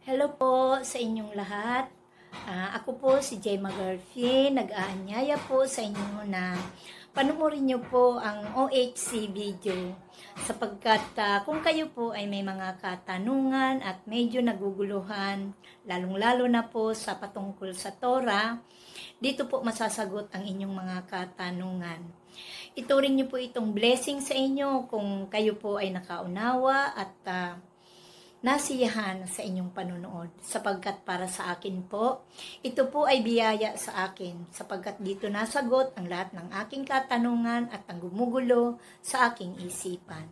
Hello po sa inyong lahat. Ako po si Jay Magarfi. Nag-aanyaya po sa inyo na panoorin niyo po ang OHC video sapagkat kung kayo po ay may mga katanungan at medyo naguguluhan, lalong-lalo na po sa patungkol sa Torah, dito po masasagot ang inyong mga katanungan. Ituring niyo po itong blessing sa inyo kung kayo po ay nakaunawa at nasiyahan sa inyong panonood sapagkat para sa akin po, ito po ay biyaya sa akin sapagkat dito nasagot ang lahat ng aking katanungan at ang gumugulo sa aking isipan.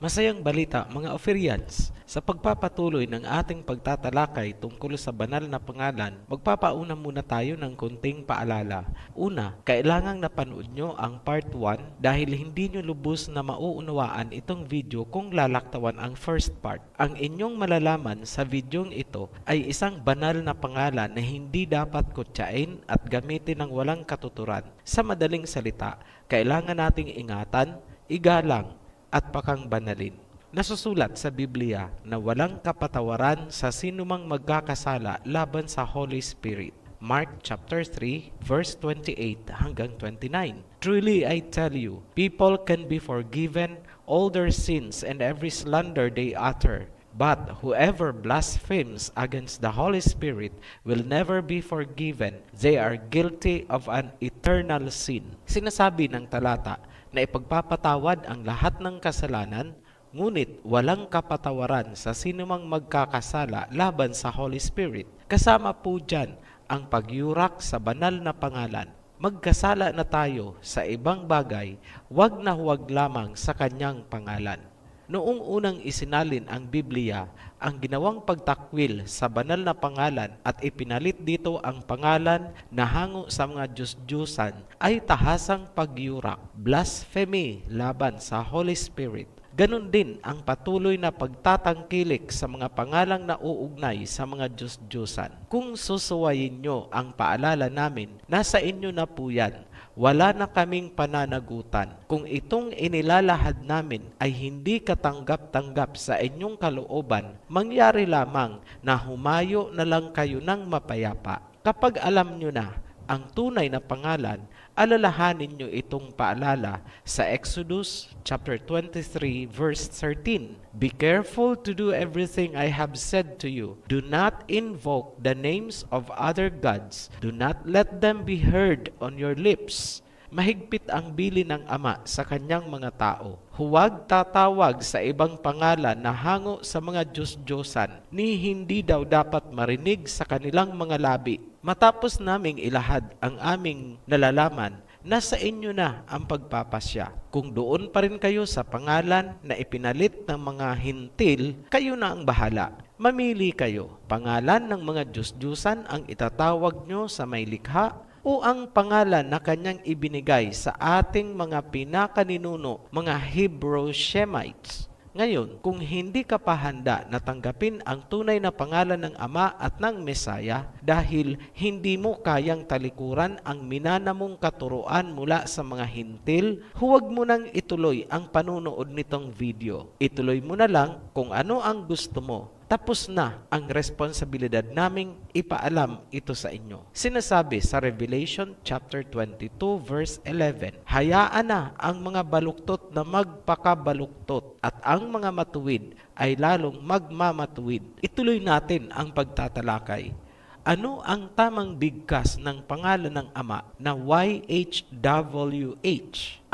Masayang balita mga Ophirians, sa pagpapatuloy ng ating pagtatalakay tungkol sa banal na pangalan, magpapauna muna tayo ng konting paalala. Una, kailangang napanood nyo ang part 1 dahil hindi nyo lubos na mauunawaan itong video kung lalaktawan ang first part. Ang inyong malalaman sa videong ito ay isang banal na pangalan na hindi dapat kutsain at gamitin ng walang katuturan. Sa madaling salita, kailangan nating ingatan, igalang, at pakang banalin. Nasusulat sa Biblia na walang kapatawaran sa sinumang magkakasala laban sa Holy Spirit. Mark chapter 3 verse 28 hanggang 29. Truly I tell you, people can be forgiven all their sins and every slander they utter. But whoever blasphemes against the Holy Spirit will never be forgiven. They are guilty of an eternal sin. Sinasabi ng talata na ipagpapatawad ang lahat ng kasalanan, ngunit walang kapatawaran sa sinumang magkakasala laban sa Holy Spirit. Kasama po dyan ang pagyurak sa banal na pangalan. Magkasala na tayo sa ibang bagay, wag na huwag lamang sa kanyang pangalan. Noong unang isinalin ang Biblia, ang ginawang pagtakwil sa banal na pangalan at ipinalit dito ang pangalan na hango sa mga Diyos-Diyusan ay tahasang pagyurak, blasphemy laban sa Holy Spirit. Ganon din ang patuloy na pagtatangkilik sa mga pangalang nauugnay sa mga Diyos-Diyusan. Kung susuwayin nyo ang paalala namin, nasa inyo na po yan. Wala na kaming pananagutan. Kung itong inilalahad namin ay hindi katanggap-tanggap sa inyong kalooban, mangyari lamang na humayo na lang kayo ng mapayapa. Kapag alam nyo na ang tunay na pangalan, alalahanin nyo itong paalala sa Exodus chapter 23 verse 13. Be careful to do everything I have said to you. Do not invoke the names of other gods. Do not let them be heard on your lips. Mahigpit ang bili ng Ama sa kanyang mga tao. Huwag tatawag sa ibang pangalan na hango sa mga Diyos-Diyosan, ni hindi daw dapat marinig sa kanilang mga labi. Matapos naming ilahad ang aming nalalaman, nasa inyo na ang pagpapasya. Kung doon pa rin kayo sa pangalan na ipinalit ng mga hintil, kayo na ang bahala. Mamili kayo. Pangalan ng mga Diyos-Diyusan ang itatawag nyo sa may likha, o ang pangalan na kanyang ibinigay sa ating mga pinakaninuno, mga Hebrew Shemites. Ngayon, kung hindi ka pa handa na tanggapin ang tunay na pangalan ng Ama at ng Mesaya dahil hindi mo kayang talikuran ang minanamong katuruan mula sa mga hintil, huwag mo nang ituloy ang panunood nitong video. Ituloy mo na lang kung ano ang gusto mo. tapos na ang responsibilidad naming ipaalam ito sa inyo. Sinasabi sa Revelation chapter 22 verse 11, hayaan na ang mga baluktot na magpakabaluktot at ang mga matuwid ay lalong magmamatuwid. Ituloy natin ang pagtatalakay. Ano ang tamang bigkas ng pangalan ng Ama na YHWH?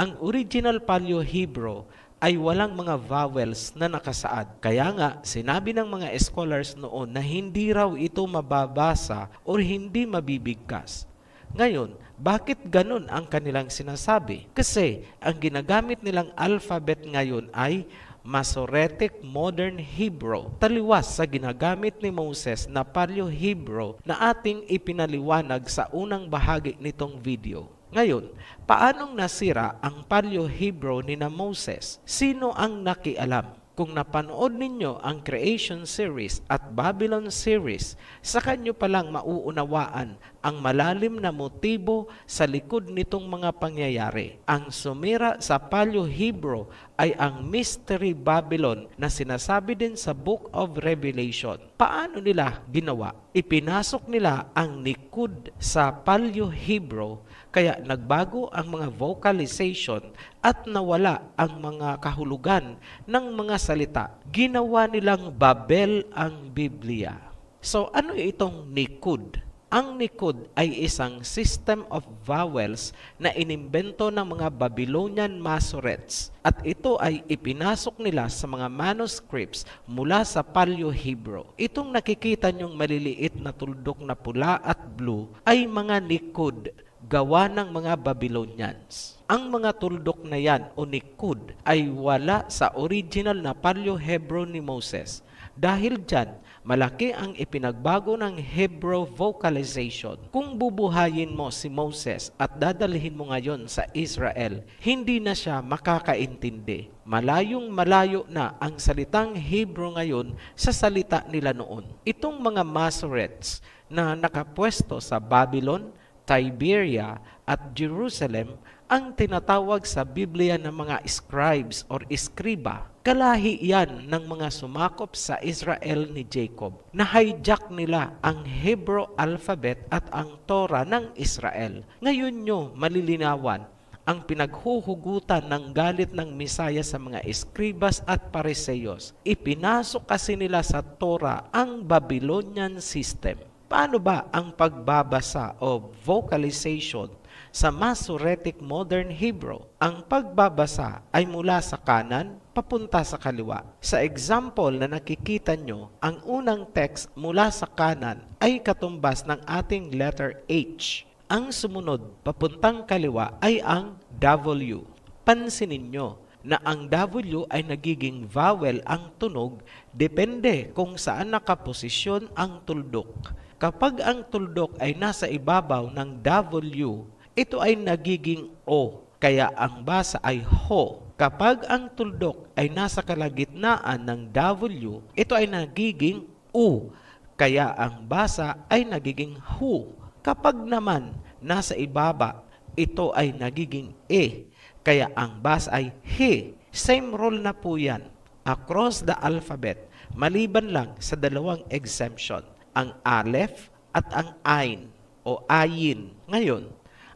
Ang original Paleo-Hebrew ay walang mga vowels na nakasaad. Kaya nga, sinabi ng mga scholars noon na hindi raw ito mababasa o hindi mabibigkas. Ngayon, bakit ganun ang kanilang sinasabi? Kasi ang ginagamit nilang alphabet ngayon ay Masoretic Modern Hebrew, taliwas sa ginagamit ni Moses na Paleo-Hebrew na ating ipinaliwanag sa unang bahagi nitong video. Ngayon, paanong nasira ang Paleo-Hebrew ni na Moses? Sino ang nakialam? Kung napanood ninyo ang Creation series at Babylon series, saka nyo palang mauunawaan ang malalim na motibo sa likod nitong mga pangyayari. Ang sumira sa Paleo-Hebrew ay ang Mystery Babylon na sinasabi din sa Book of Revelation. Paano nila ginawa? Ipinasok nila ang Nikud sa Paleo-Hebrew, kaya nagbago ang mga vocalization at nawala ang mga kahulugan ng mga salita. Ginawa nilang Babel ang Biblia. So ano itong Nikud? Ang Nikud ay isang system of vowels na inimbento ng mga Babylonian Masoretes at ito ay ipinasok nila sa mga manuscripts mula sa Paleo-Hebrew. Itong nakikita nyong maliliit na tuldok na pula at blue ay mga Nikud gawa ng mga Babylonians. Ang mga tuldok na yan o Nikud ay wala sa original na Paleo-Hebrew ni Moses. Dahil dyan, malaki ang ipinagbago ng Hebrew vocalization. Kung bubuhayin mo si Moses at dadalhin mo ngayon sa Israel, hindi na siya makakaintindi. Malayong malayo na ang salitang Hebrew ngayon sa salita nila noon. Itong mga Masoretes na nakapwesto sa Babylon, Tiberia at Jerusalem ang tinatawag sa Biblia ng mga scribes or iskriba. Kalahi yan ng mga sumakop sa Israel ni Jacob. Na-hijack nila ang Hebrew alphabet at ang Torah ng Israel. Ngayon nyo malilinawan ang pinaghuhugutan ng galit ng Misaya sa mga eskribas at pariseyos. Ipinasok kasi nila sa Torah ang Babylonian system. Paano ba ang pagbabasa o vocalization sa Masoretic Modern Hebrew? Ang pagbabasa ay mula sa kanan papunta sa kaliwa. Sa example na nakikita nyo, ang unang text mula sa kanan ay katumbas ng ating letter H. Ang sumunod papuntang kaliwa ay ang W. Pansinin nyo na ang W ay nagiging vowel ang tunog depende kung saan nakaposisyon ang tuldok. Kapag ang tuldok ay nasa ibabaw ng W, ito ay nagiging O, kaya ang basa ay ho. Kapag ang tuldok ay nasa kalagitnaan ng W, ito ay nagiging U, kaya ang basa ay nagiging hu. Kapag naman nasa ibaba, ito ay nagiging E, kaya ang basa ay he. Same rule na po yan across the alphabet, maliban lang sa dalawang exemption, ang Aleph at ang Ain o Ayin. Ngayon,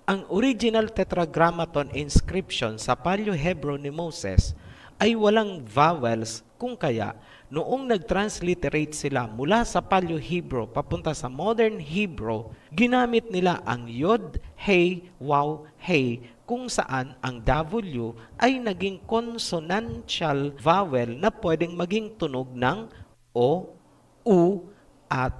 ang original Tetragrammaton inscription sa Paleo-Hebrew ni Moses ay walang vowels, kung kaya noong nag-transliterate sila mula sa Paleo-Hebrew papunta sa Modern Hebrew, ginamit nila ang Yod, Hey, Waw, Hey, kung saan ang W ay naging consonantial vowel na pwedeng maging tunog ng O, U, at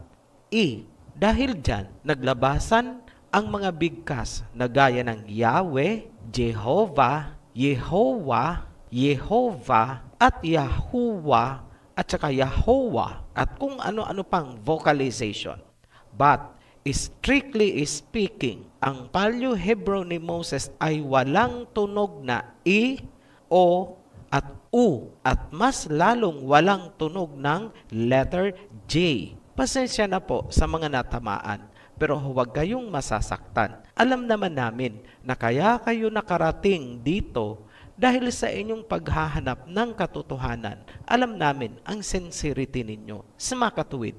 I. Dahil dyan, naglabasan ang mga bigkas na gaya ng Yahweh, Jehovah, Yehovah, Yehovah, at Yahuwah, at saka Yahweh, at kung ano-ano pang vocalization. But, strictly speaking, ang Paleo-Hebrew ni Moses ay walang tunog na I, O, at U, at mas lalong walang tunog ng letter J. Pasensya na po sa mga natamaan, pero huwag kayong masasaktan. Alam naman namin na kaya kayo nakarating dito Dahil sa inyong paghahanap ng katotohanan, alam namin ang sincerity ninyo. Sa makatuwid,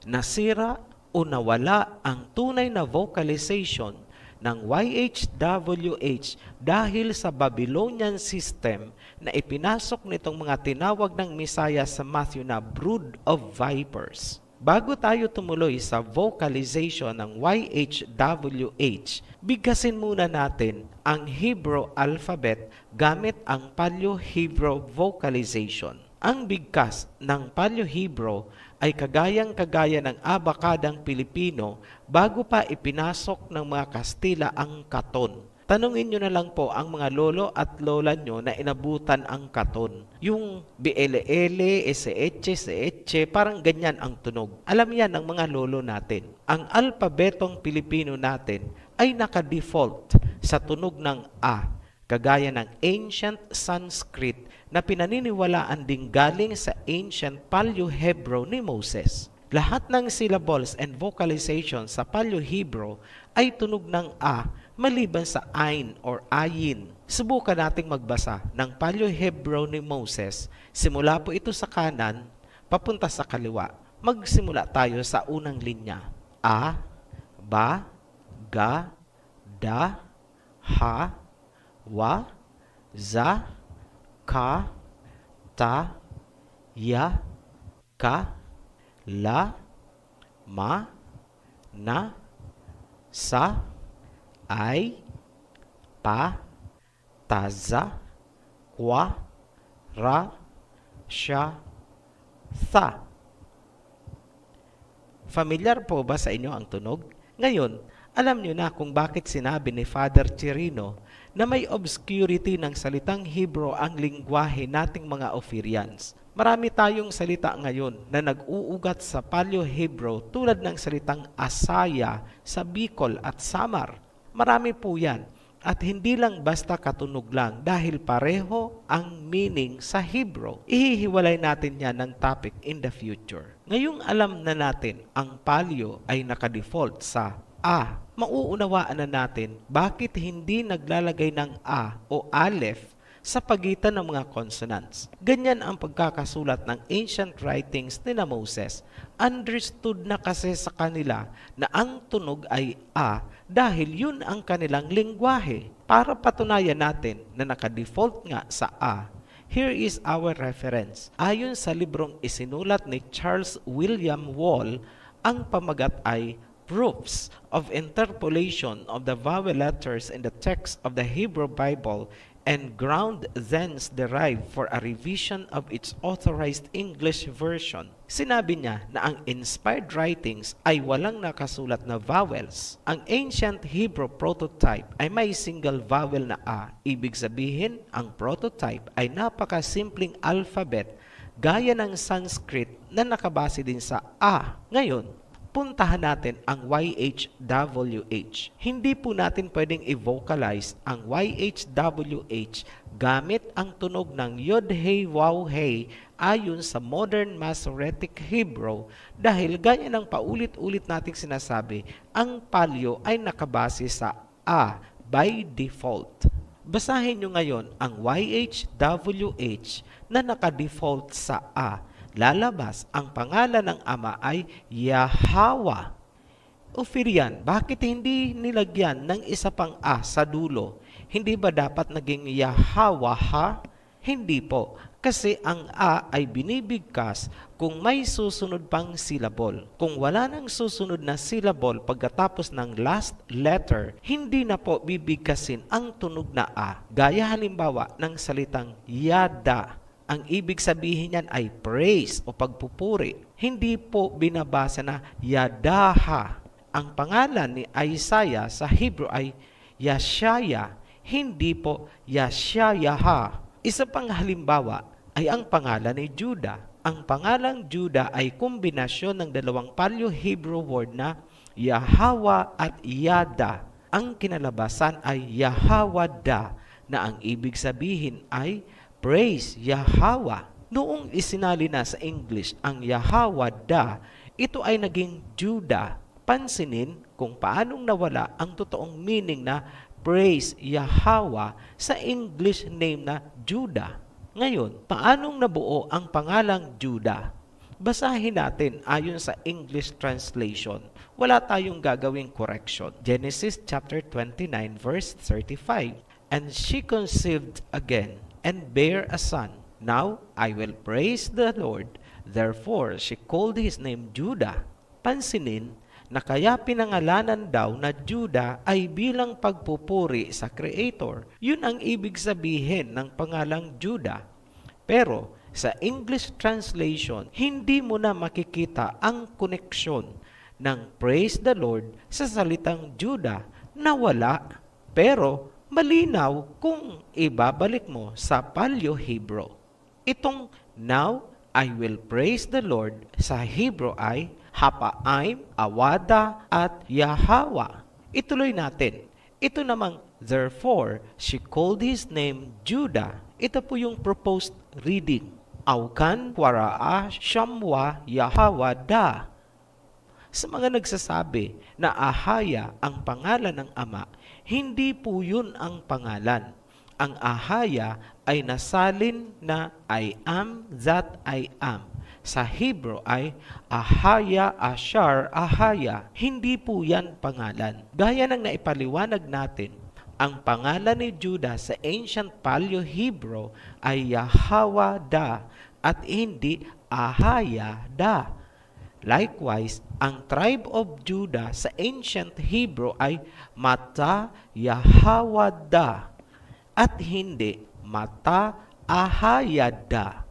nasira o nawala ang tunay na vocalization ng YHWH dahil sa Babylonian system na ipinasok nitong mga tinawag ng Misaya sa Matthew na brood of vipers. Bago tayo tumuloy sa vocalization ng YHWH, bigkasin muna natin ang Hebrew alphabet gamit ang Paleo-Hebrew vocalization. Ang bigkas ng Paleo-Hebrew ay kagayang-kagaya ng abakadang Pilipino bago pa ipinasok ng mga Kastila ang katon. Tanungin nyo na lang po ang mga lolo at lola nyo na inabutan ang katon. Yung BLL, SH, parang ganyan ang tunog. Alam yan ng mga lolo natin. Ang alpabetong Pilipino natin ay naka-default sa tunog ng A, kagaya ng ancient Sanskrit na pinaniniwalaan ding galing sa ancient Paleo-Hebrew ni Moses. Lahat ng syllables and vocalization sa Paleo-Hebrew ay tunog ng A maliban sa Ain or Ayin. Subukan nating magbasa ng Paleo-Hebrew ni Moses. Simula po ito sa kanan, papunta sa kaliwa. Magsimula tayo sa unang linya. A, Ba, Ga, Da, Ha, Wa, Za, Ka, Ta, Ya, Ka, La, Ma, Na, Sa, Ay, Pa, Taza, Kwa, Ra, Sya, Tha. Familiar po ba sa inyo ang tunog? Ngayon, alam nyo na kung bakit sinabi ni Father Chirino na may obscurity ng salitang Hebrew ang lingwahe nating mga Ophirians. Marami tayong salita ngayon na nag-uugat sa Paleo-Hebrew tulad ng salitang Asaya sa Bicol at Samar. Marami po yan at hindi lang basta katunog lang dahil pareho ang meaning sa Hebrew. Ihihiwalay natin yan ng topic in the future. Ngayong alam na natin ang Paleo ay nakadefault sa A, mauunawaan na natin bakit hindi naglalagay ng A o Aleph sa pagitan ng mga consonants. Ganyan ang pagkakasulat ng ancient writings ni Moses. Understood na kasi sa kanila na ang tunog ay A dahil yun ang kanilang lingwahe. Para patunayan natin na nakadefault nga sa A, here is our reference. Ayon sa librong isinulat ni Charles William Wall, ang pamagat ay Proofs of Interpolation of the Vowel Letters in the Text of the Hebrew Bible and ground thence derived for a revision of its authorized English version. Sinabi niya na ang inspired writings ay walang nakasulat na vowels. Ang ancient Hebrew prototype ay may single vowel na A. Ibig sabihin, ang prototype ay napakasimpleng alphabet gaya ng Sanskrit na nakabase din sa A. Ngayon, puntahan natin ang YHWH. Hindi po natin pwedeng i-vocalize ang YHWH gamit ang tunog ng Yod-Hey, Waw-Hey ayon sa modern Masoretic Hebrew dahil gaya ng paulit-ulit nating sinasabi, ang Paleo ay nakabase sa A by default. Basahin nyo ngayon ang YHWH na naka-default sa A. Lalabas ang pangalan ng ama ay Yahweh. Ophirian, bakit hindi nilagyan ng isa pang A sa dulo? Hindi ba dapat naging Yahweh? Hindi po, kasi ang A ay binibigkas kung may susunod pang syllable. Kung wala nang susunod na syllable pagkatapos ng last letter, hindi na po bibigkasin ang tunog na A. Gaya halimbawa ng salitang Yada. Ang ibig sabihin niyan ay praise o pagpupuri. Hindi po binabasa na Yadaha. Ang pangalan ni Isaiah sa Hebrew ay Yashaya, hindi po Yashayaha. Isa pang halimbawa ay ang pangalan ni Judah. Ang pangalang Judah ay kombinasyon ng dalawang Paleo-Hebrew word na Yahawa at Yada. Ang kinalabasan ay Yahawada na ang ibig sabihin ay Praise Yahweh. Noong isinali na sa English ang Yahawada, ito ay naging Judah. Pansinin kung paanong nawala ang totoong meaning na praise Yahweh sa English name na Judah. Ngayon, paanong nabuo ang pangalang Judah? Basahin natin ayon sa English translation. Wala tayong gagawing correction. Genesis chapter 29 verse 35. And she conceived again and bare a son. Now I will praise the Lord. Therefore she called his name Judah. Pansinin na kaya pinangalanan daw na Judah ay bilang pagpupuri sa Creator. Yun ang ibig sabihin ng pangalang Judah. Pero sa English translation, hindi mo na makikita ang koneksyon ng praise the Lord sa salitang Judah na wala. Pero malinaw kung ibabalik mo sa Paleo-Hebrew. Itong now I will praise the Lord sa Hebrew ay Hapaim, Awada, at Yahweh. Ituloy natin. Ito namang therefore she called his name Judah. Ito po yung proposed reading. Aukan, Kwaraa, Shamwa, Yahweh, Da. Sa mga nagsasabi na Ahaya ang pangalan ng ama, hindi po yun ang pangalan. Ang Ahaya ay nasalin na I am that I am. Sa Hebrew ay Ahaya, Ashar, Ahaya. Hindi po yan pangalan. Gaya ng naipaliwanag natin, ang pangalan ni Judah sa ancient Paleo-Hebrew ay Yahweh Da at hindi Ahaya Da. Likewise, ang tribe of Judah sa ancient Hebrew ay Mata Yahawada at hindi Mata Ahayada.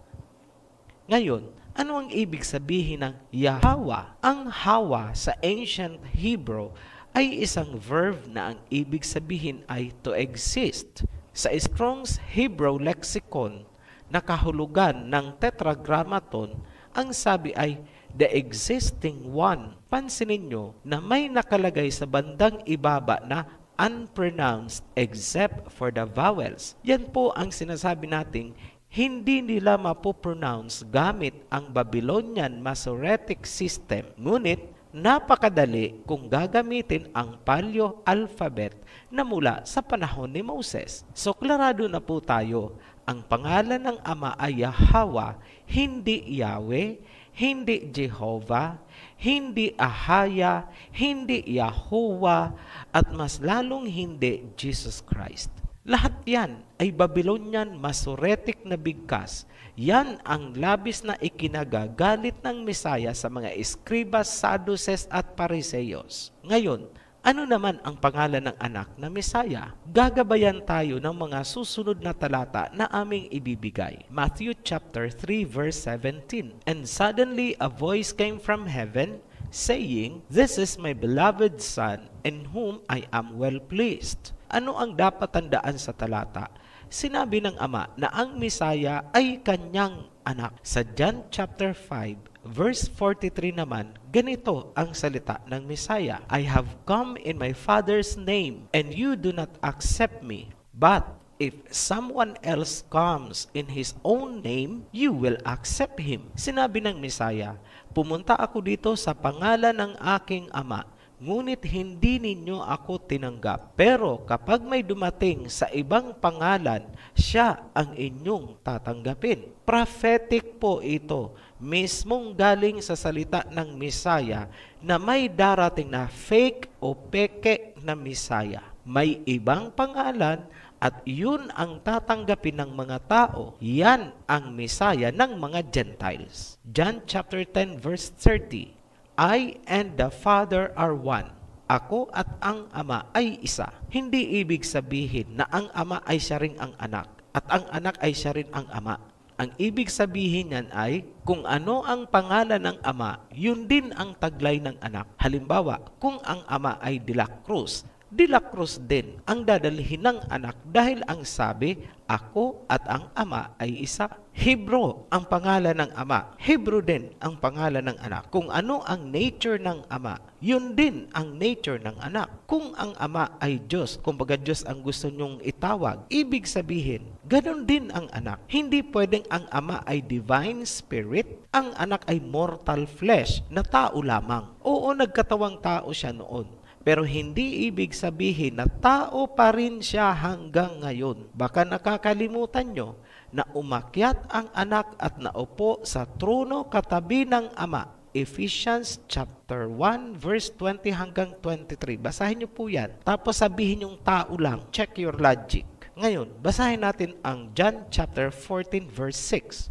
Ngayon, ano ang ibig sabihin ng Yahweh? Ang Hawa sa ancient Hebrew ay isang verb na ang ibig sabihin ay to exist. Sa Strong's Hebrew Lexicon, na kahulugan ng Tetragrammaton, ang sabi ay the existing one. Pansinin nyo na may nakalagay sa bandang ibaba na unpronounced except for the vowels. Yan po ang sinasabi nating hindi nila mapopronounce gamit ang Babylonian Masoretic system. Ngunit napakadali kung gagamitin ang Paleo alphabet na mula sa panahon ni Moses. So klarado na po tayo, ang pangalan ng Ama ay Yahweh, hindi Yahweh, hindi Jehovah, hindi Ahaya, hindi Yahuwah, at mas lalong hindi Jesus Christ. Lahat yan ay Babylonian Masoretic na bigkas. Yan ang labis na ikinagagalit ng Mesaya sa mga eskribas, Sadducees at Pariseyos. Ngayon, ano naman ang pangalan ng anak na Mesaya? Gagabayan tayo ng mga susunod na talata na aming ibibigay. Matthew chapter 3 verse 17. And suddenly a voice came from heaven, saying, This is my beloved Son, in whom I am well pleased. Ano ang dapat tandaan sa talata? Sinabi ng Ama na ang Mesaya ay kanyang anak. Sa John chapter 5 verse 43 naman, ganito ang salita ng Mesaya. I have come in my Father's name, and you do not accept me. But if someone else comes in his own name, you will accept him. Sinabi ng Mesaya, pumunta ako dito sa pangalan ng aking Ama, ngunit hindi ninyo ako tinanggap. Pero kapag may dumating sa ibang pangalan, siya ang inyong tatanggapin. Prophetic po ito, mismong galing sa salita ng Mesaya na may darating na fake o peke na Mesaya. May ibang pangalan at yun ang tatanggapin ng mga tao. Yan ang Mesaya ng mga Gentiles. John chapter 10 verse 30. I and the Father are one. Ako at ang Ama ay isa. Hindi ibig sabihin na ang Ama ay siya ring ang anak at ang anak ay siya rin ang Ama. Ang ibig sabihin niyan ay kung ano ang pangalan ng Ama, yun din ang taglay ng anak. Halimbawa, kung ang Ama ay De La Cruz din ang dadalhin ng anak dahil ang sabi, ako at ang Ama ay isa. Hebrew ang pangalan ng Ama. Hebrew din ang pangalan ng anak. Kung ano ang nature ng Ama, yun din ang nature ng anak. Kung ang Ama ay Diyos, kumbaga Diyos ang gusto nyong itawag, ibig sabihin, ganun din ang anak. Hindi pwedeng ang Ama ay divine spirit, ang anak ay mortal flesh na tao lamang. Oo, nagkatawang tao siya noon. Pero hindi ibig sabihin na tao pa rin siya hanggang ngayon. Baka nakakalimutan nyo na umakyat ang anak at naupo sa trono katabi ng ama. Ephesians chapter 1 verse 20 hanggang 23. Basahin nyo po yan. Tapos sabihin yung tao lang. Check your logic. Ngayon, basahin natin ang John chapter 14 verse 6.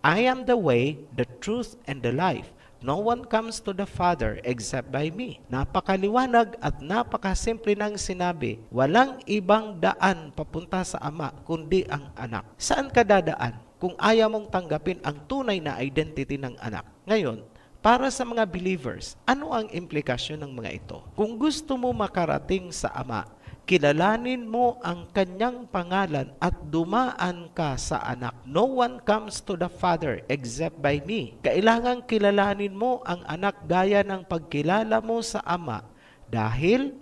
I am the way, the truth, and the life. No one comes to the Father except by me. Napakaliwanag at napakasimple ng sinabi. Walang ibang daan papunta sa Ama kundi ang anak. Saan ka dadaan kung ayaw mong tanggapin ang tunay na identity ng anak? Ngayon, para sa mga believers, ano ang implikasyon ng mga ito? Kung gusto mo makarating sa Ama, kilalanin mo ang kanyang pangalan at dumaan ka sa anak. No one comes to the Father except by me. Kailangang kilalanin mo ang anak gaya ng pagkilala mo sa Ama. Dahil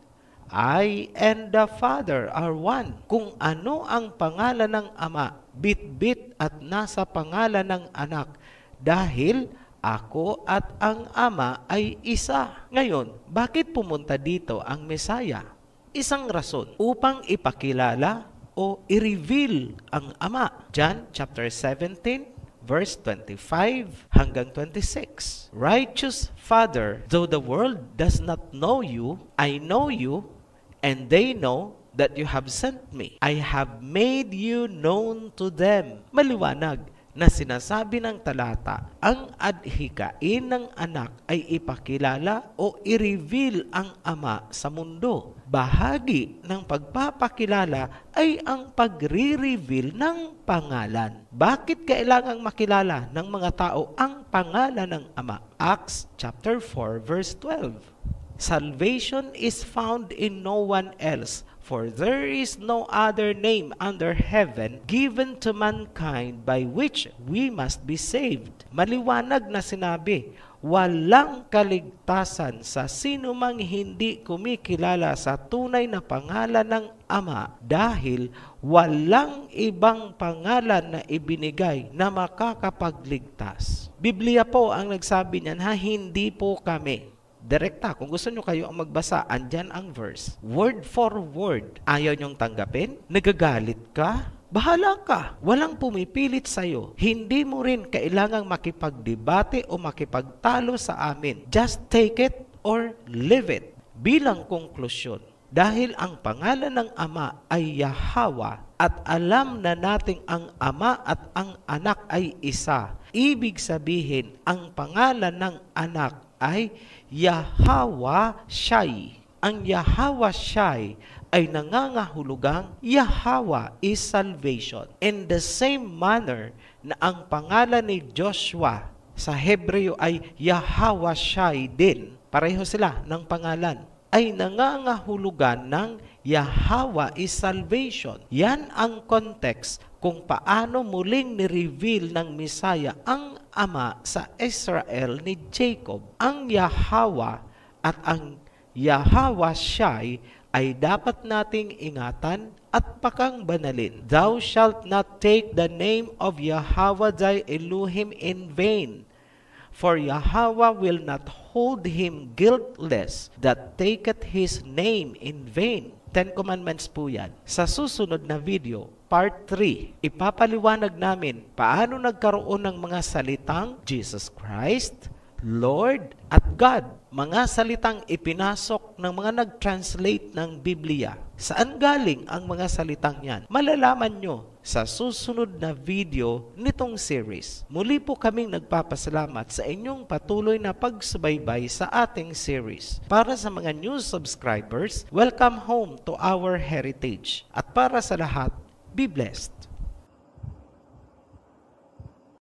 I and the Father are one. Kung ano ang pangalan ng Ama, bit-bit at nasa pangalan ng anak. Dahil ako at ang Ama ay isa. Ngayon, bakit pumunta dito ang Mesaya? Isang rason upang ipakilala o i-reveal ang Ama. John chapter 17 verse 25 hanggang 26. Righteous Father, though the world does not know you, I know you, and they know that you have sent me. I have made you known to them. Maliwanag na sinasabi ng talata, ang adhikain ng anak ay ipakilala o i-reveal ang Ama sa mundo. Bahagi ng pagpapakilala ay ang pagre-reveal ng pangalan. Bakit kailangang makilala ng mga tao ang pangalan ng Ama? Acts chapter 4 verse 12. Salvation is found in no one else, for there is no other name under heaven given to mankind by which we must be saved. Maliwanag na sinabi, walang kaligtasan sa sino mang hindi kumikilala sa tunay na pangalan ng Ama dahil walang ibang pangalan na ibinigay na makakapagligtas. Biblia po ang nagsabi niyan, hindi po kami. Direkta, kung gusto nyo kayo ang magbasa, andyan ang verse. Word for word. Ayaw nyong tanggapin? Nagagalit ka? Bahala ka. Walang pumipilit sa'yo. Hindi mo rin kailangang makipagdebate o makipagtalo sa amin. Just take it or leave it. Bilang konklusyon, dahil ang pangalan ng Ama ay Yahweh at alam na nating ang Ama at ang anak ay isa. Ibig sabihin, ang pangalan ng anak ay Yahweh Shai. Ang Yahweh Shai ay nangangahulugang Yahweh is salvation. In the same manner na ang pangalan ni Joshua sa Hebreo ay Yahweh Shai din. Pareho sila ng pangalan. Ay nangangahulugan ng Yahweh is salvation. Yan ang context kung paano muling ni-reveal ng Messiah ang Ama sa Israel ni Jacob. Ang Yahweh at ang Yahweh Shai ay dapat nating ingatan at pakang banalin. Thou shalt not take the name of Yahweh thy Elohim in vain, for Yahweh will not hold him guiltless that taketh his name in vain. 10 Commandments po yan. Sa susunod na video, Part 3, ipapaliwanag namin paano nagkaroon ng mga salitang Jesus Christ, Lord, at God. Mga salitang ipinasok ng mga nag-translate ng Biblia. Saan galing ang mga salitang yan? Malalaman nyo sa susunod na video nitong series. Muli po kaming nagpapasalamat sa inyong patuloy na pagsubaybay sa ating series. Para sa mga new subscribers, welcome home to our heritage. At para sa lahat, be blessed.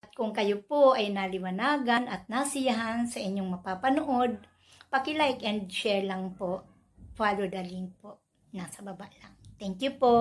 At kung kayo po ay naliwanagan at nasiyahan sa inyong mapapanood, paki-like and share lang po. Follow the link po. Nasa baba lang. Thank you po.